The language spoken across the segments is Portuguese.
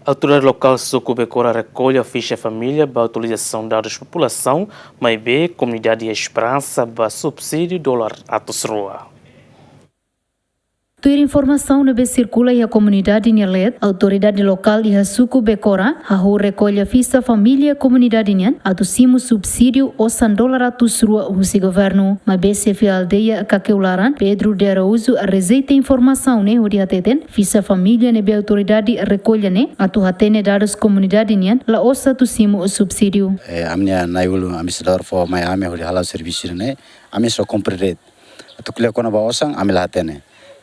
A autoridade local suco Becora recolhe a ficha família para a atualização de dados de população, mas B, comunidade e esperança para subsídio dólar atusroa. Ter informação na circula e a comunidade Nhalet, a autoridade local e a suco Becora, a recolhe a ficha família comunidade Nhan, a do cimo subsídio o $100 atusroa o governo. Mas BCF aldeia Caqueularan, Pedro de Araújo, receita informação né, o dia teten, ficha família ne be autoridade recolhe né, a tu hatene dados comunidade Nhan, la ossa do cimo o subsídio. A minha naiulu administrador for mai ame hori halal serviço né, a minha só compre a tu clica na baosang a minha hatene.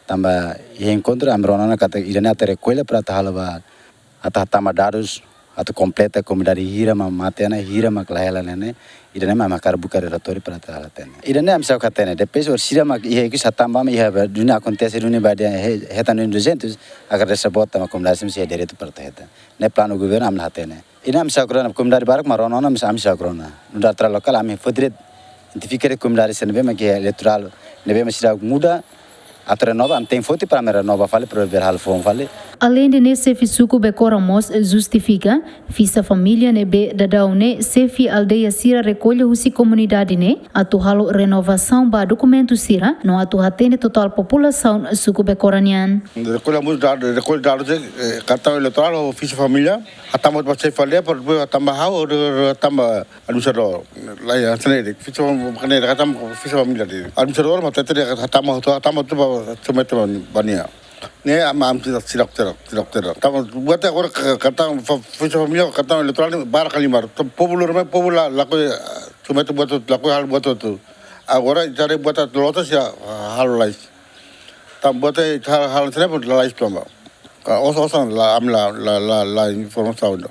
Tambah ia encontro amrona kata irene até recolha para tahalaba ata tama dados atau completa comunidade hira matena hira maklahela nene irene makar buka relatório para tahalatene irene am sao katene depois or sira mak ia ikis atamba ia dunia acontece dunia bade heta no 200 agar dessa bota ma comunidade se direito para heta ne plano governo am hatene ina am sao krona comunidade barak marona am sao krona no datra lokal am fodret identificar comunidade senbe ma que eleitoral nebe ma sira muda a renova am tem foto para me renova fale para ver hal fom fale. Além de nesse suco Becora Mos justifica, fisa família nebe dadau ne sefi aldeia sira recolhe husi comunidade ne atu halo renovação ba documento sira no atu hatene total população suco Becoranian. Recolhe dados cartão eleitoral ou fisa família atama você fale por atama hau atama administrador lá ya sene fisa família atama fisa família administrador mas tete atama tu teman-teman bania. Ni am silap. Tahu buat orang kata fisa família kata elektoral bar kalimar. Popular laku cuma tu buat laku hal buat tu. Agora cari buat lotos ya hal lain. Tam buat hal sana pun lain cuma. Osan la informasi.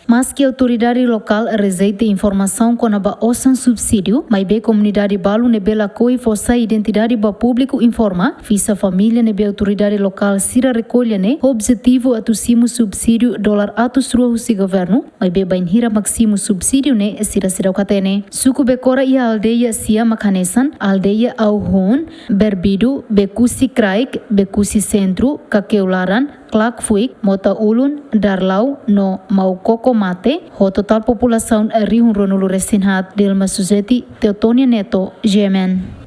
Mas que a autoridade local receita informação com a osan subsídio, mas be comunidade balu nebela coi força identidade ba público informa, fisa família nebe autoridade local sira recolhe ne objetivo atucimo subsídio dólar atusrua husi governo, mas be bainhira maximo subsídio ne sira katene. Suku Becora e a aldeia sia makanesan, aldeia Auhon, Berbidu, Bekusi Kraik, Bekusi Centro, Caqueularan, Clark Fuik, Mota Ulun, Darlau, no Maukoko Mate, ho total população Rihun Ronulu Resinhat, Dilma Suzeti, Teotonia Neto, Jemen.